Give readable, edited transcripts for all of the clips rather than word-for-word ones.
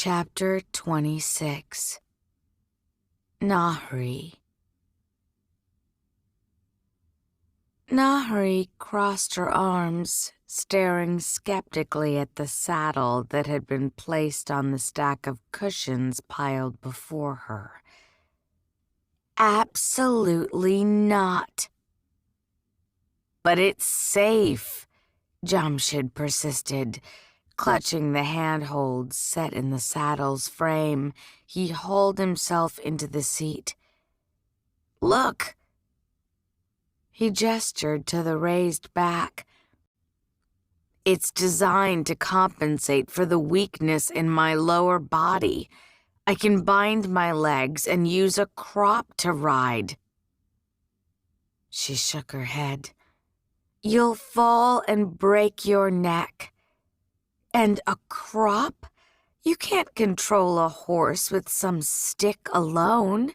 Chapter 26. Nahri. Nahri crossed her arms, staring skeptically at the saddle that had been placed on the stack of cushions piled before her. Absolutely not. But it's safe, Jamshid persisted. Clutching the handholds set in the saddle's frame, he hauled himself into the seat. Look! He gestured to the raised back. It's designed to compensate for the weakness in my lower body. I can bind my legs and use a crop to ride. She shook her head. You'll fall and break your neck. And a crop? You can't control a horse with some stick alone.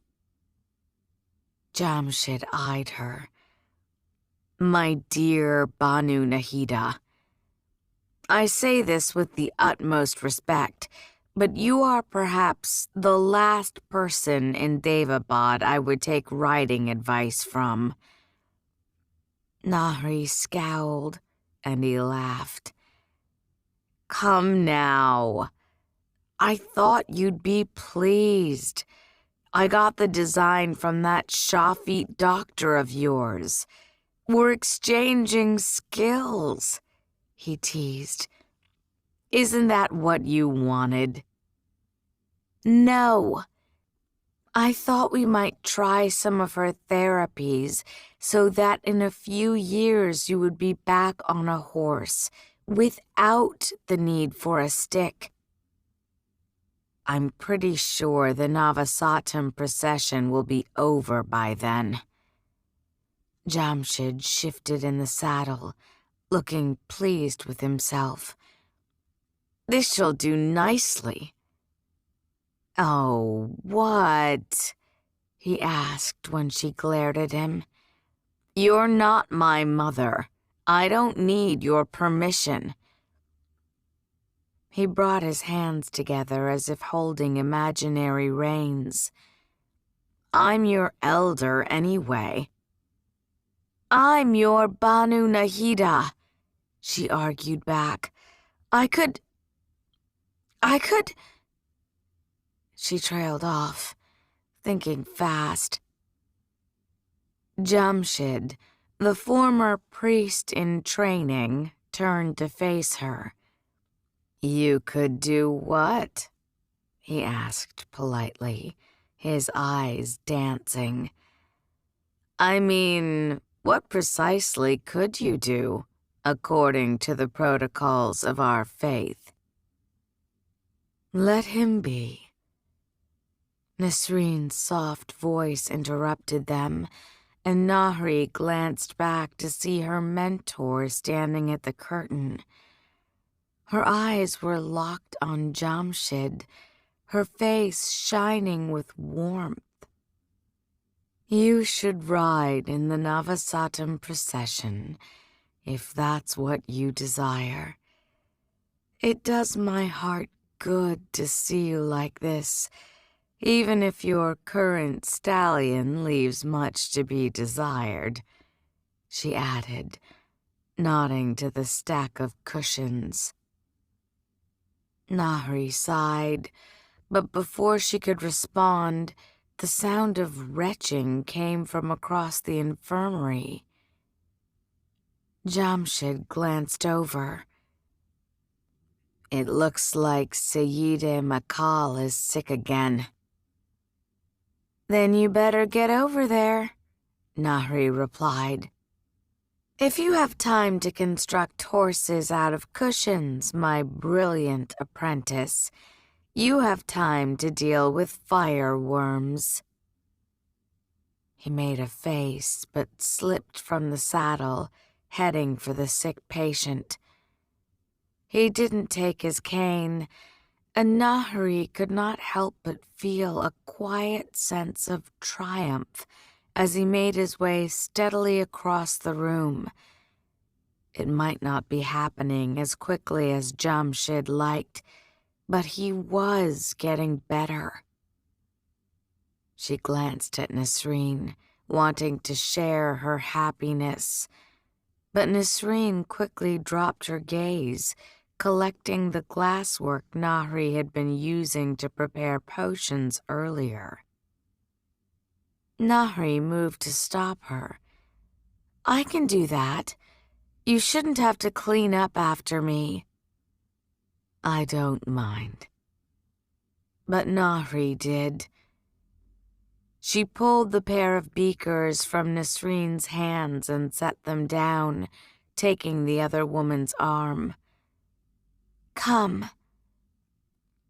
Jamshid eyed her. My dear Banu Nahida, I say this with the utmost respect, but you are perhaps the last person in Daevabad I would take riding advice from. Nahri scowled, and he laughed. Come now. I thought you'd be pleased. I got the design from that Shafi doctor of yours. We're exchanging skills, he teased. Isn't that what you wanted? No. I thought we might try some of her therapies so that in a few years you would be back on a horse, without the need for a stick. I'm pretty sure the Navasatum procession will be over by then. Jamshid shifted in the saddle, looking pleased with himself. This shall do nicely. Oh, what? He asked when she glared at him. You're not my mother. I don't need your permission. He brought his hands together as if holding imaginary reins. I'm your elder anyway. I'm your Banu Nahida, she argued back. I could... She trailed off, thinking fast. Jamshid, the former priest in training, turned to face her. You could do what? He asked politely, his eyes dancing. I mean, what precisely could you do, according to the protocols of our faith? Let him be. Nisreen's soft voice interrupted them, and Nahri glanced back to see her mentor standing at the curtain. Her eyes were locked on Jamshid, her face shining with warmth. You should ride in the Navasatum procession, if that's what you desire. It does my heart good to see you like this, even if your current stallion leaves much to be desired, she added, nodding to the stack of cushions. Nahri sighed, but before she could respond, the sound of retching came from across the infirmary. Jamshid glanced over. It looks like Sayyide Makal is sick again. Then you better get over there, Nahri replied. If you have time to construct horses out of cushions, my brilliant apprentice, you have time to deal with fireworms. He made a face, but slipped from the saddle, heading for the sick patient. He didn't take his cane, and Nahri could not help but feel a quiet sense of triumph as he made his way steadily across the room. It might not be happening as quickly as Jamshid liked, but he was getting better. She glanced at Nisreen, wanting to share her happiness, but Nisreen quickly dropped her gaze, collecting the glasswork Nahri had been using to prepare potions earlier. Nahri moved to stop her. "I can do that. You shouldn't have to clean up after me." "I don't mind." But Nahri did. She pulled the pair of beakers from Nisreen's hands and set them down, taking the other woman's arm. "Come."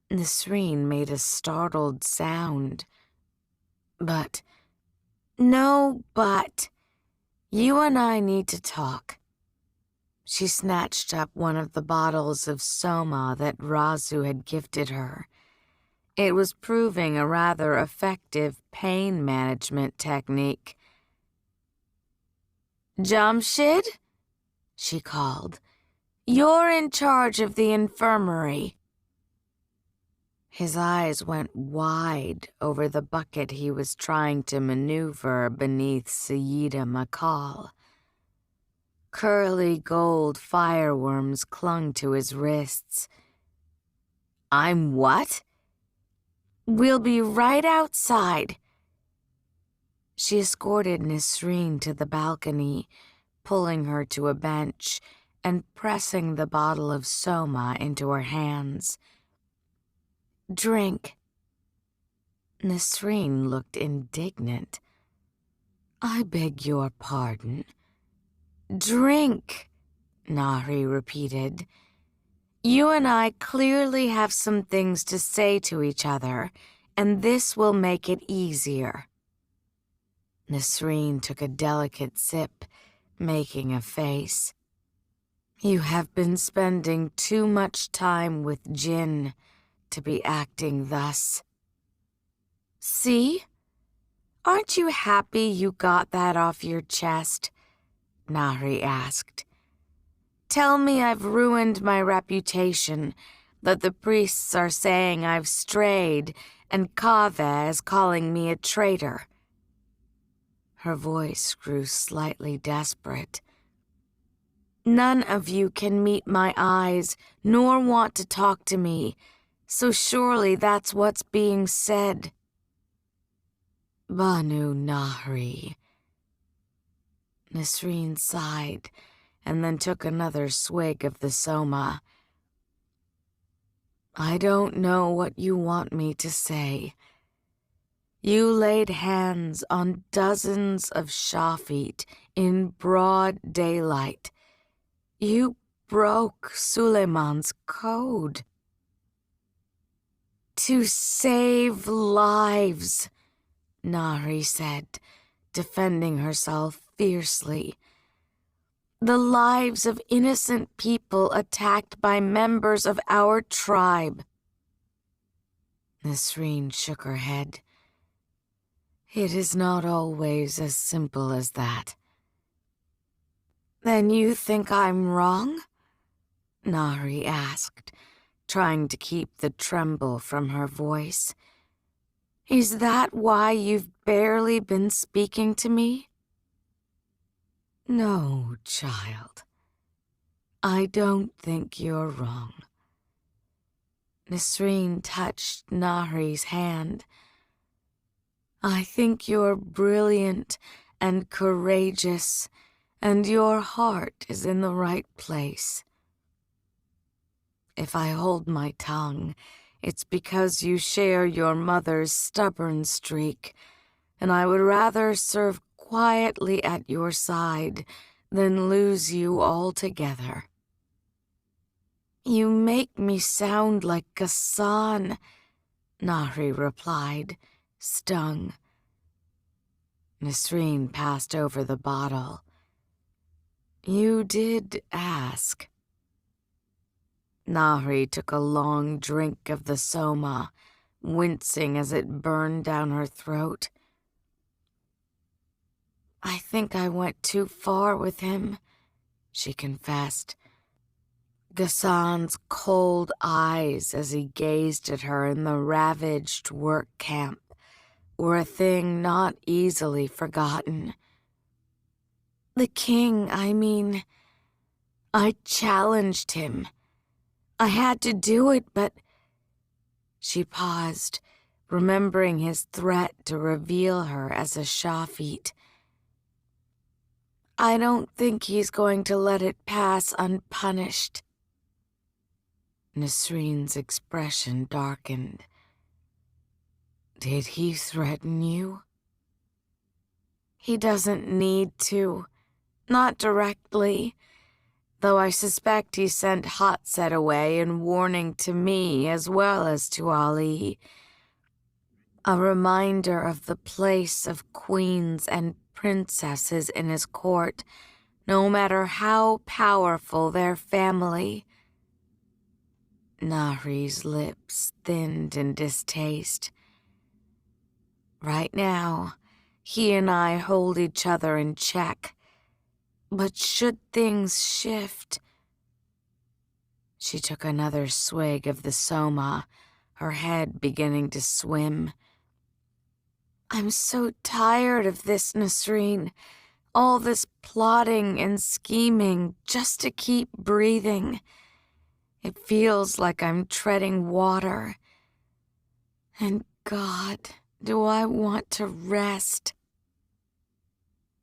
Nisreen made a startled sound. "But..." "No, but. You and I need to talk." She snatched up one of the bottles of soma that Razu had gifted her. It was proving a rather effective pain management technique. "Jamshid," she called, "you're in charge of the infirmary." His eyes went wide over the bucket he was trying to maneuver beneath Sayyida Makal. Curly gold fireworms clung to his wrists. "I'm what?" "We'll be right outside." She escorted Nisreen to the balcony, pulling her to a bench and pressing the bottle of soma into her hands. "Drink." Nisreen looked indignant. "I beg your pardon." "Drink," Nahri repeated. "You and I clearly have some things to say to each other, and this will make it easier." Nisreen took a delicate sip, making a face. "You have been spending too much time with Jinn to be acting thus." "See? Aren't you happy you got that off your chest?" Nahri asked. "Tell me I've ruined my reputation, that the priests are saying I've strayed, and Kaveh is calling me a traitor." Her voice grew slightly desperate. "None of you can meet my eyes, nor want to talk to me, so surely that's what's being said." "Banu Nahri." Nisreen sighed, and then took another swig of the soma. "I don't know what you want me to say. You laid hands on dozens of Shafit in broad daylight. You broke Suleiman's code. To save lives," Nahri said, defending herself fiercely. "The lives of innocent people attacked by members of our tribe." Nisreen shook her head. "It is not always as simple as that." "Then you think I'm wrong?" Nahri asked, trying to keep the tremble from her voice. "Is that why you've barely been speaking to me?" "No, child. I don't think you're wrong." Nisreen touched Nahri's hand. "I think you're brilliant and courageous, and your heart is in the right place. If I hold my tongue, it's because you share your mother's stubborn streak, and I would rather serve quietly at your side than lose you altogether." "You make me sound like Ghassan," Nahri replied, stung. Nisreen passed over the bottle. "You did ask." Nahri took a long drink of the soma, wincing as it burned down her throat. "I think I went too far with him," she confessed. Ghassan's cold eyes as he gazed at her in the ravaged work camp were a thing not easily forgotten. The king, I challenged him. I had to do it, but... She paused, remembering his threat to reveal her as a Shafit. I don't think he's going to let it pass unpunished. Nisreen's expression darkened. Did he threaten you? He doesn't need to. Not directly. Though I suspect he sent Hotset away in warning to me as well as to Ali. A reminder of the place of queens and princesses in his court, no matter how powerful their family. Nahri's lips thinned in distaste. Right now, he and I hold each other in check. But should things shift... She took another swig of the soma, her head beginning to swim. I'm so tired of this, Nisreen. All this plotting and scheming just to keep breathing. It feels like I'm treading water. And God, do I want to rest.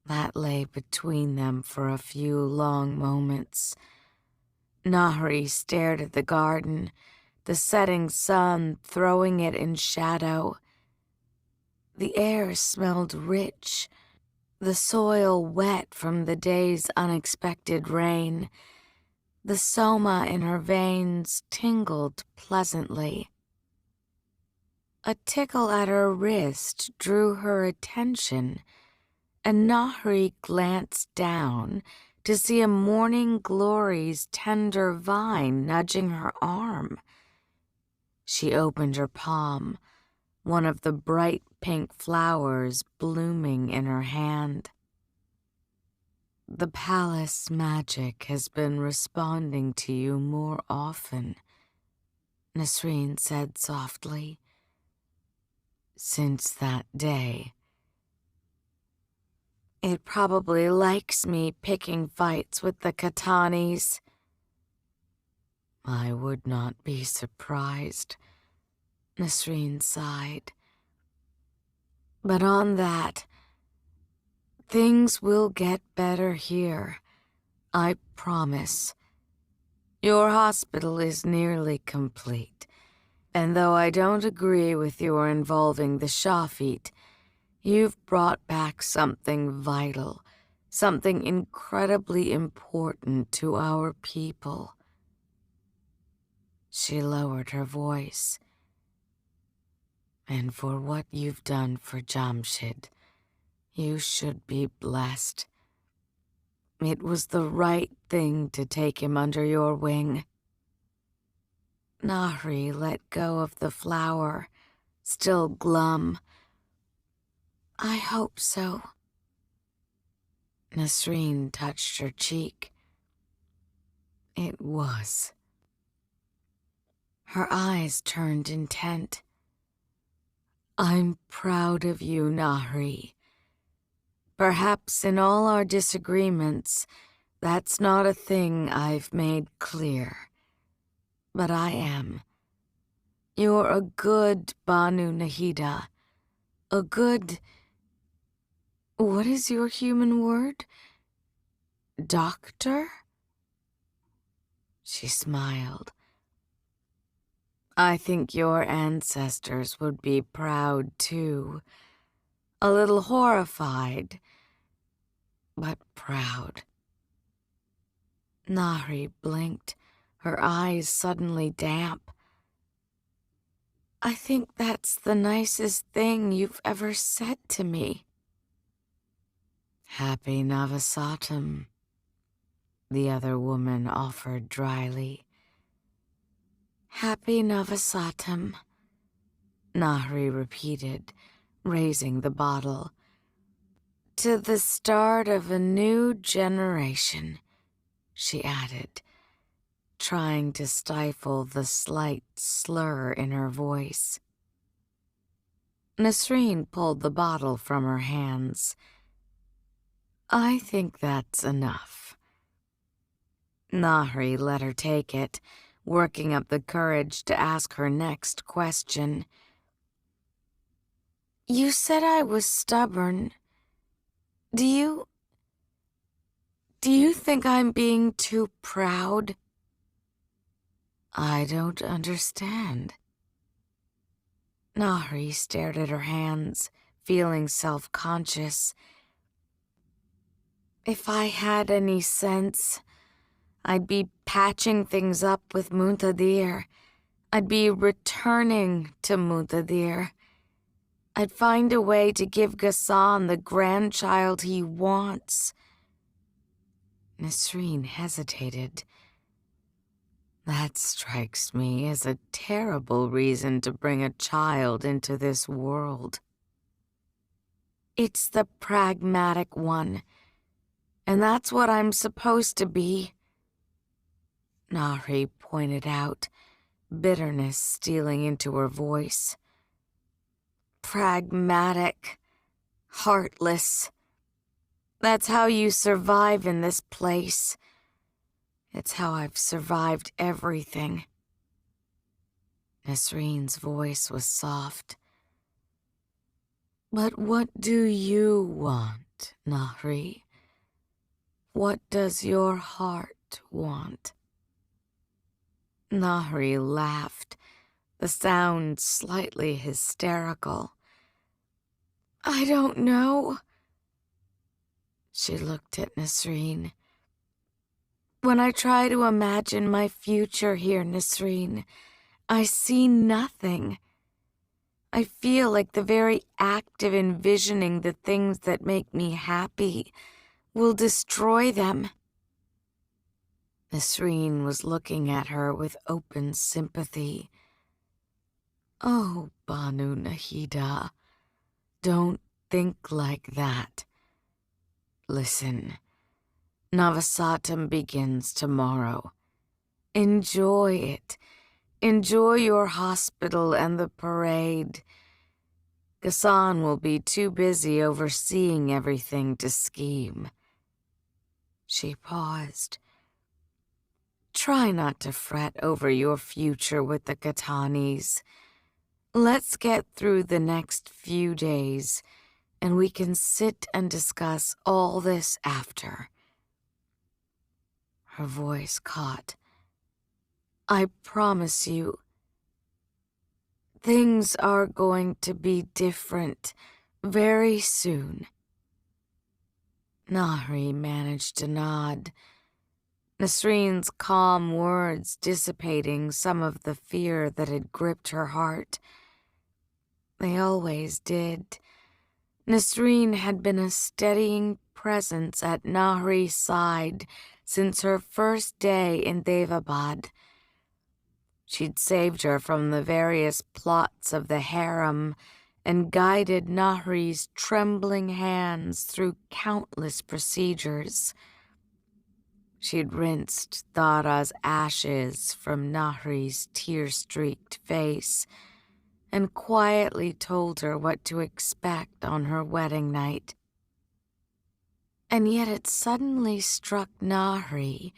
That lay between them for a few long moments. Nahri stared at the garden, the setting sun throwing it in shadow. The air smelled rich, the soil wet from the day's unexpected rain. The soma in her veins tingled pleasantly. A tickle at her wrist drew her attention, and Nahri glanced down to see a morning glory's tender vine nudging her arm. She opened her palm, one of the bright pink flowers blooming in her hand. The palace magic has been responding to you more often, Nisreen said softly. Since that day. It probably likes me picking fights with the Katanis. I would not be surprised, Nisreen sighed. But on that, things will get better here, I promise. Your hospital is nearly complete, and though I don't agree with your involving the Shafit, you've brought back something vital, something incredibly important to our people. She lowered her voice. And for what you've done for Jamshid, you should be blessed. It was the right thing to take him under your wing. Nahri let go of the flower, still glum. I hope so. Nisreen touched her cheek. It was. Her eyes turned intent. I'm proud of you, Nahri. Perhaps in all our disagreements, that's not a thing I've made clear. But I am. You're a good Banu Nahida. A good... What is your human word? Doctor? She smiled. I think your ancestors would be proud, too. A little horrified, but proud. Nahri blinked, her eyes suddenly damp. I think that's the nicest thing you've ever said to me. Happy Navasatum, the other woman offered dryly. Happy Navasatum, Nahri repeated, raising the bottle. To the start of a new generation, she added, trying to stifle the slight slur in her voice. Nisreen pulled the bottle from her hands. I think that's enough. Nahri let her take it, working up the courage to ask her next question. You said I was stubborn. Do you think I'm being too proud? I don't understand. Nahri stared at her hands, feeling self-conscious. If I had any sense, I'd be patching things up with Muntadir. I'd be returning to Muntadir. I'd find a way to give Ghassan the grandchild he wants. Nisreen hesitated. That strikes me as a terrible reason to bring a child into this world. It's the pragmatic one, and that's what I'm supposed to be. Nahri pointed out, bitterness stealing into her voice. Pragmatic, heartless. That's how you survive in this place. It's how I've survived everything. Nisreen's voice was soft. But what do you want, Nahri? What does your heart want? Nahri laughed, the sound slightly hysterical. I don't know. She looked at Nisreen. When I try to imagine my future here, Nisreen, I see nothing. I feel like the very act of envisioning the things that make me happy will destroy them. Nisreen was looking at her with open sympathy. Oh, Banu Nahida, don't think like that. Listen, Navasatum begins tomorrow. Enjoy it. Enjoy your hospital and the parade. Ghassan will be too busy overseeing everything to scheme. She paused. Try not to fret over your future with the Katanis. Let's get through the next few days, and we can sit and discuss all this after. Her voice caught. I promise you, things are going to be different very soon. Nahri managed to nod, Nisreen's calm words dissipating some of the fear that had gripped her heart. They always did. Nisreen had been a steadying presence at Nahri's side since her first day in Daevabad. She'd saved her from the various plots of the harem and guided Nahri's trembling hands through countless procedures. She'd rinsed Thara's ashes from Nahri's tear-streaked face and quietly told her what to expect on her wedding night. And yet it suddenly struck Nahri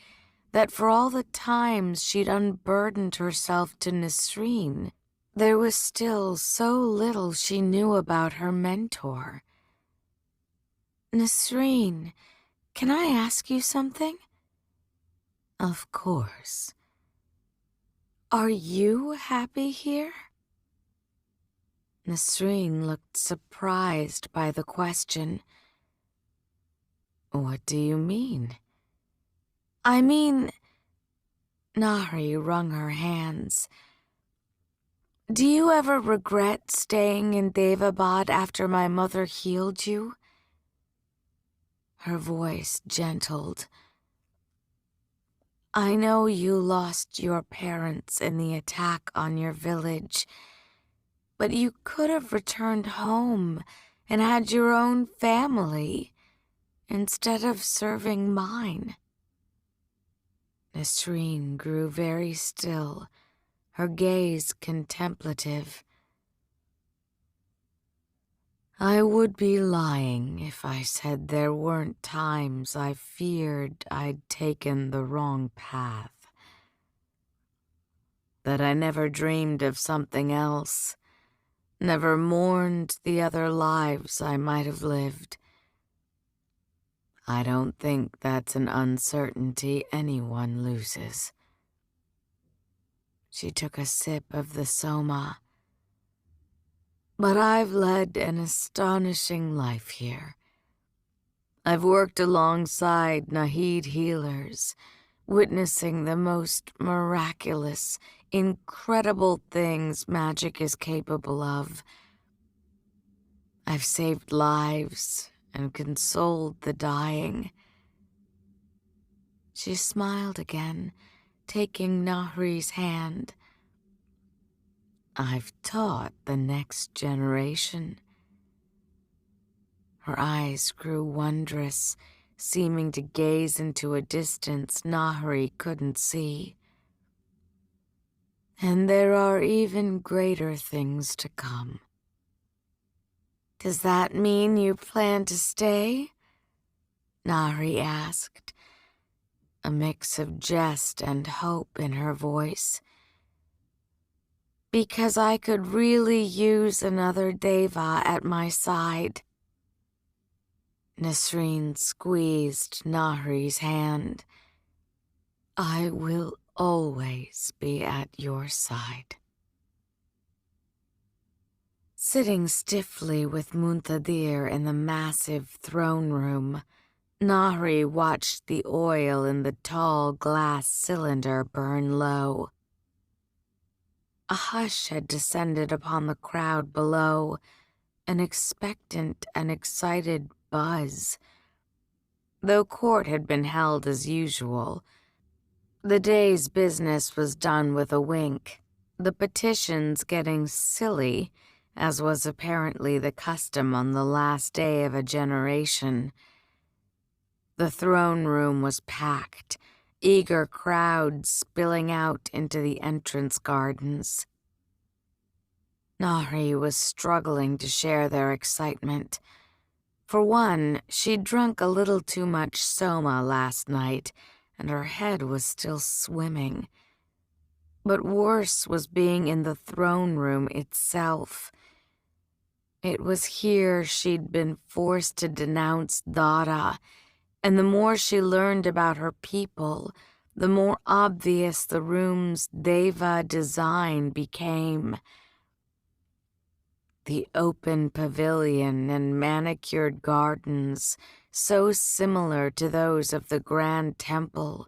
that for all the times she'd unburdened herself to Nisreen, there was still so little she knew about her mentor. Nisreen, can I ask you something? Of course. Are you happy here? Nisreen looked surprised by the question. What do you mean? I mean, Nahri wrung her hands. Do you ever regret staying in Daevabad after my mother healed you? Her voice gentled. I know you lost your parents in the attack on your village, but you could have returned home and had your own family instead of serving mine. Nisreen grew very still, her gaze contemplative. I would be lying if I said there weren't times I feared I'd taken the wrong path. That I never dreamed of something else, never mourned the other lives I might have lived. I don't think that's an uncertainty anyone loses. She took a sip of the soma. But I've led an astonishing life here. I've worked alongside Nahid healers, witnessing the most miraculous, incredible things magic is capable of. I've saved lives and consoled the dying. She smiled again, taking Nahri's hand. I've taught the next generation. Her eyes grew wondrous, seeming to gaze into a distance Nahri couldn't see. And there are even greater things to come. Does that mean you plan to stay? Nahri asked, a mix of jest and hope in her voice. Because I could really use another Deva at my side. Nisreen squeezed Nahri's hand. I will always be at your side. Sitting stiffly with Muntadir in the massive throne room, Nahri watched the oil in the tall glass cylinder burn low. A hush had descended upon the crowd below, an expectant and excited buzz. Though court had been held as usual, the day's business was done with a wink, the petitions getting silly, as was apparently the custom on the last day of a generation. The throne room was packed, eager crowds spilling out into the entrance gardens. Nahri was struggling to share their excitement. For one, she'd drunk a little too much soma last night, and her head was still swimming. But worse was being in the throne room itself. It was here she'd been forced to denounce Dara, and the more she learned about her people, the more obvious the room's Deva design became. The open pavilion and manicured gardens, so similar to those of the Grand Temple.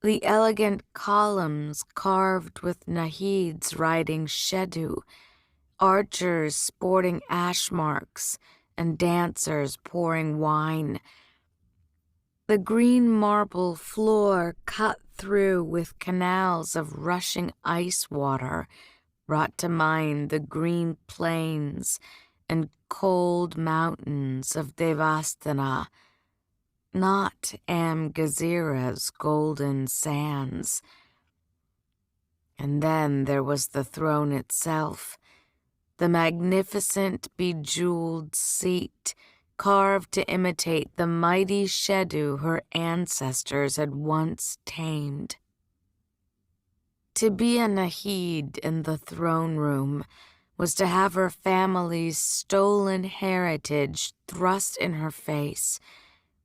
The elegant columns carved with Nahids riding Shedu, archers sporting ash marks, and dancers pouring wine. The green marble floor cut through with canals of rushing ice water brought to mind the green plains and cold mountains of Devastana, not Amgazira's golden sands. And then there was the throne itself, the magnificent bejeweled seat carved to imitate the mighty Shedu her ancestors had once tamed. To be a Nahid in the throne room was to have her family's stolen heritage thrust in her face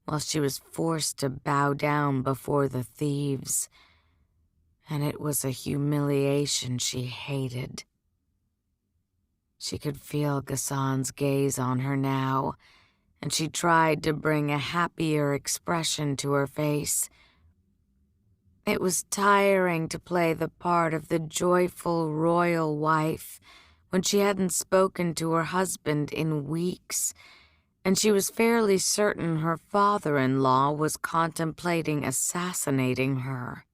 while she was forced to bow down before the thieves. And it was a humiliation she hated. She could feel Ghassan's gaze on her now, and she tried to bring a happier expression to her face. It was tiring to play the part of the joyful royal wife when she hadn't spoken to her husband in weeks, and she was fairly certain her father-in-law was contemplating assassinating her.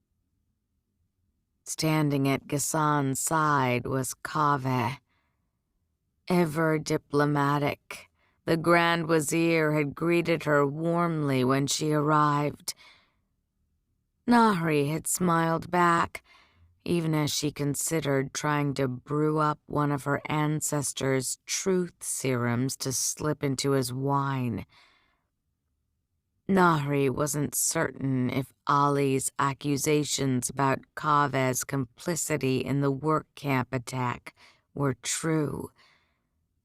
Standing at Ghassan's side was Kaveh. Ever diplomatic, the Grand Wazir had greeted her warmly when she arrived. Nahri had smiled back, even as she considered trying to brew up one of her ancestors' truth serums to slip into his wine. Nahri wasn't certain if Ali's accusations about Kave's complicity in the work camp attack were true,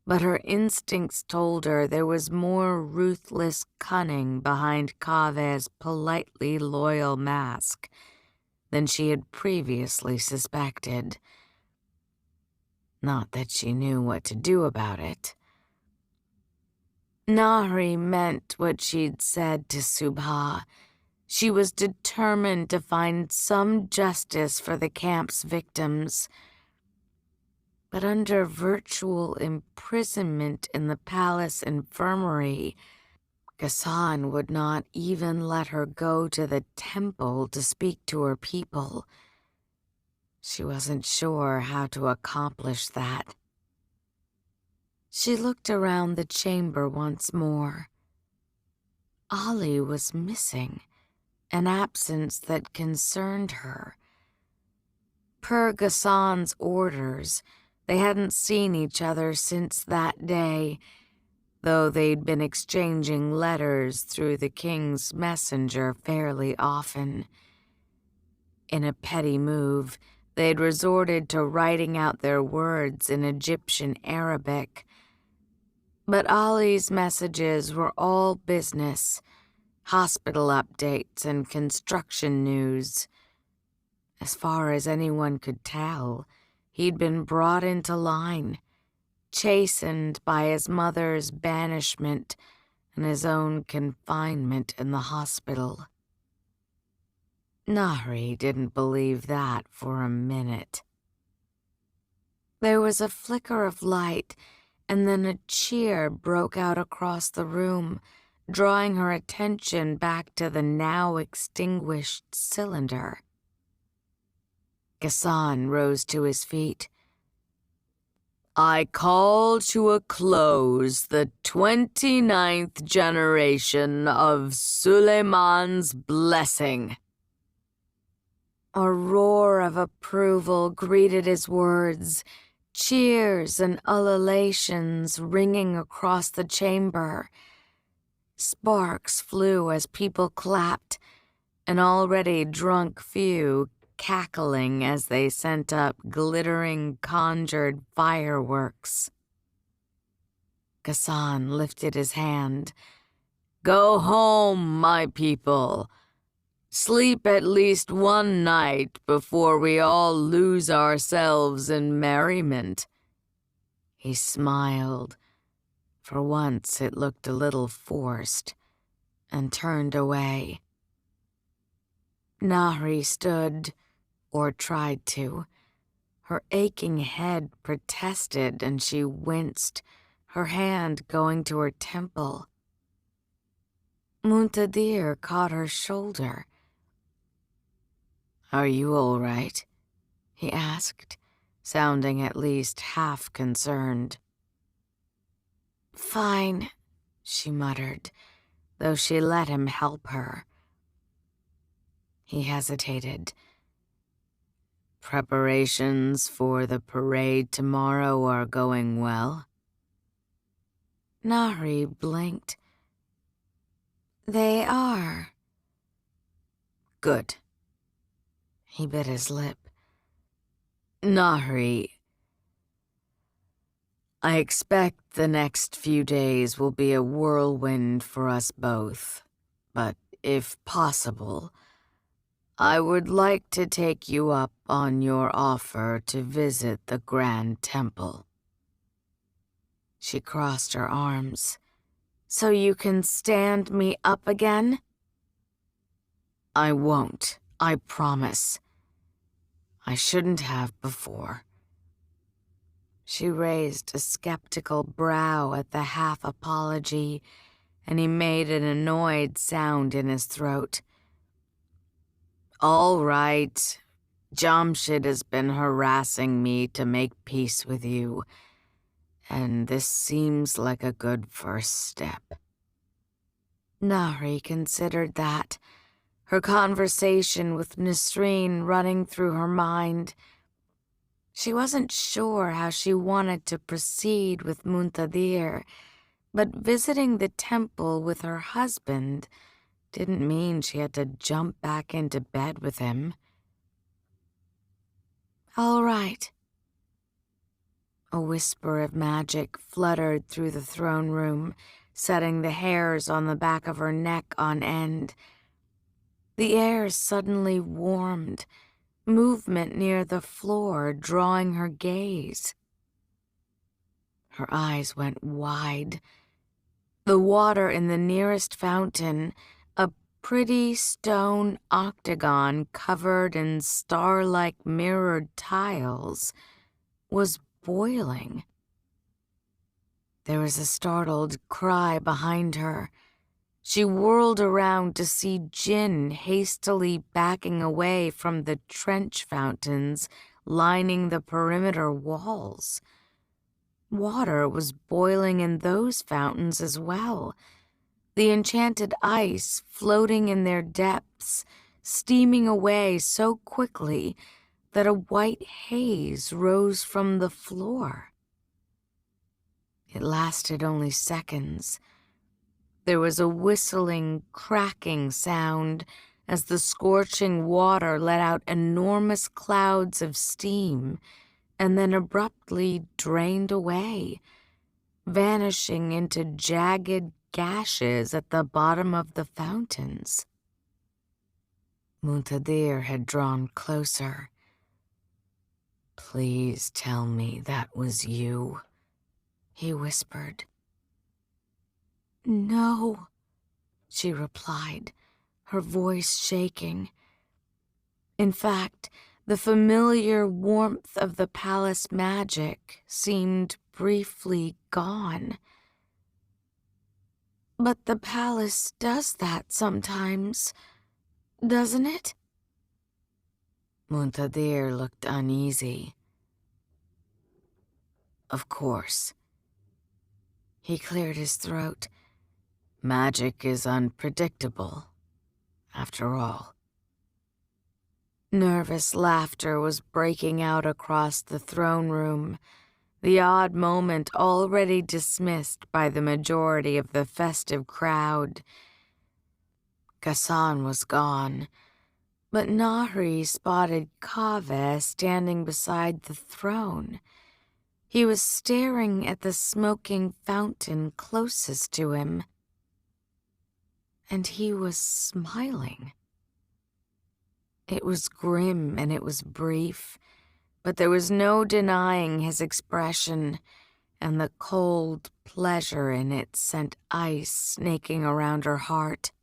but her instincts told her there was more ruthless cunning behind Kave's politely loyal mask than she had previously suspected. Not that she knew what to do about it. Nahri meant what she'd said to Subha. She was determined to find some justice for the camp's victims. But under virtual imprisonment in the palace infirmary, Ghassan would not even let her go to the temple to speak to her people. She wasn't sure how to accomplish that. She looked around the chamber once more. Ali was missing, an absence that concerned her. Per Ghassan's orders, they hadn't seen each other since that day, though they'd been exchanging letters through the king's messenger fairly often. In a petty move, they'd resorted to writing out their words in Egyptian Arabic. But Ali's messages were all business, hospital updates and construction news. As far as anyone could tell, he'd been brought into line, chastened by his mother's banishment and his own confinement in the hospital. Nahri didn't believe that for a minute. There was a flicker of light, and then a cheer broke out across the room, drawing her attention back to the now extinguished cylinder. Ghassan rose to his feet. I call to a close the 29th generation of Suleiman's blessing. A roar of approval greeted his words, cheers and ululations ringing across the chamber. Sparks flew as people clapped, an already drunk few cackling as they sent up glittering, conjured fireworks. Ghassan lifted his hand. Go home, my people. Sleep at least one night before we all lose ourselves in merriment. He smiled. For once it looked a little forced, and turned away. Nahri stood, or tried to. Her aching head protested and she winced, her hand going to her temple. Muntadir caught her shoulder. Are you all right? He asked, sounding at least half concerned. Fine, she muttered, though she let him help her. He hesitated. Preparations for the parade tomorrow are going well? Nahri blinked. They are. Good. He bit his lip. Nahri, I expect the next few days will be a whirlwind for us both, but if possible, I would like to take you up on your offer to visit the Grand Temple. She crossed her arms. So you can stand me up again? I won't, I promise. I shouldn't have before. She raised a skeptical brow at the half-apology, and he made an annoyed sound in his throat. All right. Jamshid has been harassing me to make peace with you, and this seems like a good first step. Nahri considered that, her conversation with Nisreen running through her mind. She wasn't sure how she wanted to proceed with Muntadir, but visiting the temple with her husband didn't mean she had to jump back into bed with him. "All right." A whisper of magic fluttered through the throne room, setting the hairs on the back of her neck on end. The air suddenly warmed, movement near the floor drawing her gaze. Her eyes went wide. The water in the nearest fountain, a pretty stone octagon covered in star-like mirrored tiles, was boiling. There was a startled cry behind her. She whirled around to see Jinn hastily backing away from the trench fountains lining the perimeter walls. Water was boiling in those fountains as well, the enchanted ice floating in their depths, steaming away so quickly that a white haze rose from the floor. It lasted only seconds. There was a whistling, cracking sound as the scorching water let out enormous clouds of steam and then abruptly drained away, vanishing into jagged gashes at the bottom of the fountains. Muntadir had drawn closer. "Please tell me that was you," he whispered. "No," she replied, her voice shaking. In fact, the familiar warmth of the palace magic seemed briefly gone. "But the palace does that sometimes, doesn't it?" Muntadir looked uneasy. "Of course." He cleared his throat. "Magic is unpredictable, after all." Nervous laughter was breaking out across the throne room, the odd moment already dismissed by the majority of the festive crowd. Ghassan was gone, but Nahri spotted Kaveh standing beside the throne. He was staring at the smoking fountain closest to him, and he was smiling. It was grim and it was brief, but there was no denying his expression, and the cold pleasure in it sent ice snaking around her heart.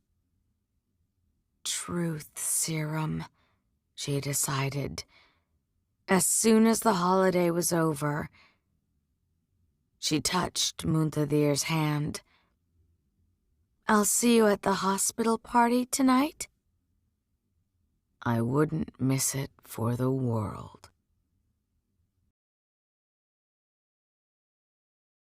Truth serum, she decided. As soon as the holiday was over, she touched Muntadir's hand. "I'll see you at the hospital party tonight?" "I wouldn't miss it for the world."